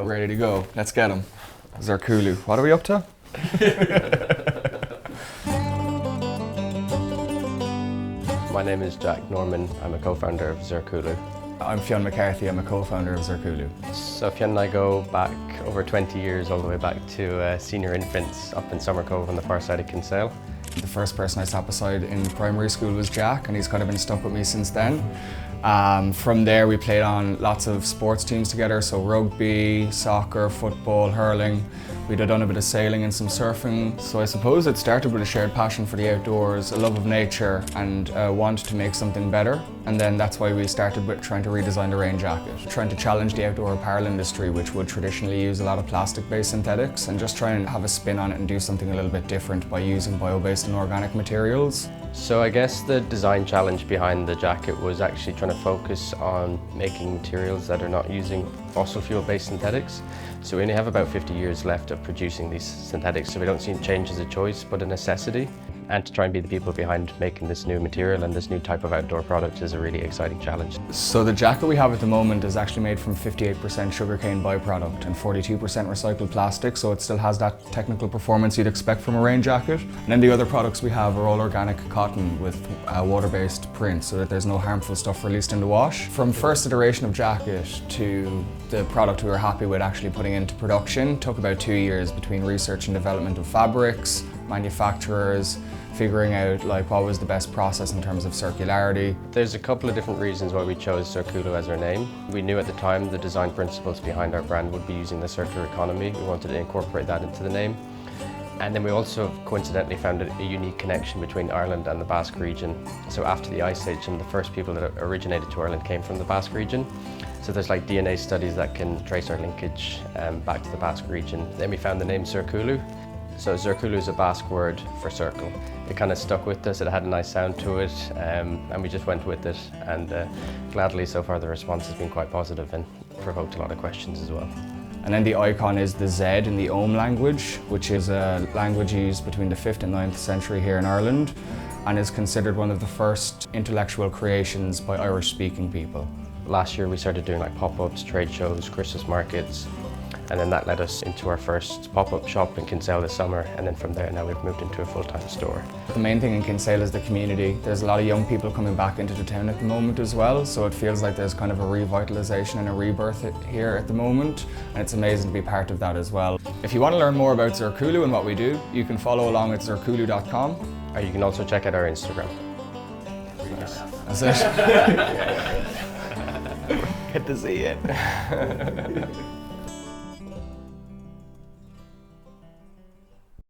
Ready to go. Let's get them. Zirkulu. What are we up to? My name is Jack Norman. I'm a co-founder of Zirkulu. I'm Fionn McCarthy. I'm a co-founder of Zirkulu. So Fionn and I go back over 20 years, all the way back to senior infants up in Summer Cove on the far side of Kinsale. The first person I sat beside in primary school was Jack, and he's kind of been stuck with me since then. From there we played on lots of sports teams together, so rugby, soccer, football, hurling. We'd done a bit of sailing and some surfing. So I suppose it started with a shared passion for the outdoors, a love of nature, and a want to make something better. And then that's why we started with trying to redesign the rain jacket, trying to challenge the outdoor apparel industry, which would traditionally use a lot of plastic-based synthetics, and just try and have a spin on it and do something a little bit different by using bio-based and organic materials. So I guess the design challenge behind the jacket was actually trying to focus on making materials that are not using fossil fuel-based synthetics. So we only have about 50 years left of producing these synthetics, so we don't see change as a choice but a necessity. And to try and be the people behind making this new material and this new type of outdoor product is a really exciting challenge. So the jacket we have at the moment is actually made from 58% sugarcane byproduct and 42% recycled plastic, so it still has that technical performance you'd expect from a rain jacket. And then the other products we have are all organic cotton with water-based print, so that there's no harmful stuff released in the wash. From first iteration of jacket to the product we were happy with actually putting into production took about 2 years between research and development of fabrics, manufacturers, figuring out what was the best process in terms of circularity. There's a couple of different reasons why we chose Zirkulu as our name. We knew at the time the design principles behind our brand would be using the circular economy. We wanted to incorporate that into the name. And then we also coincidentally found a unique connection between Ireland and the Basque region. So after the Ice Age, some of the first people that originated to Ireland came from the Basque region. So there's DNA studies that can trace our linkage back to the Basque region. Then we found the name Zirkulu. So Zirkulu is a Basque word for circle. It kind of stuck with us, it had a nice sound to it, and we just went with it. And gladly, so far the response has been quite positive and provoked a lot of questions as well. And then the icon is the Z in the Ogham language, which is a language used between the 5th and 9th century here in Ireland, and is considered one of the first intellectual creations by Irish-speaking people. Last year we started doing pop-ups, trade shows, Christmas markets, and then that led us into our first pop-up shop in Kinsale this summer, and then from there now we've moved into a full-time store. The main thing in Kinsale is the community. There's a lot of young people coming back into the town at the moment as well, so it feels like there's kind of a revitalisation and a rebirth here at the moment, and it's amazing to be part of that as well. If you want to learn more about Zirkulu and what we do, you can follow along at zirkulu.com. Or you can also check out our Instagram. That's it. Good to see you.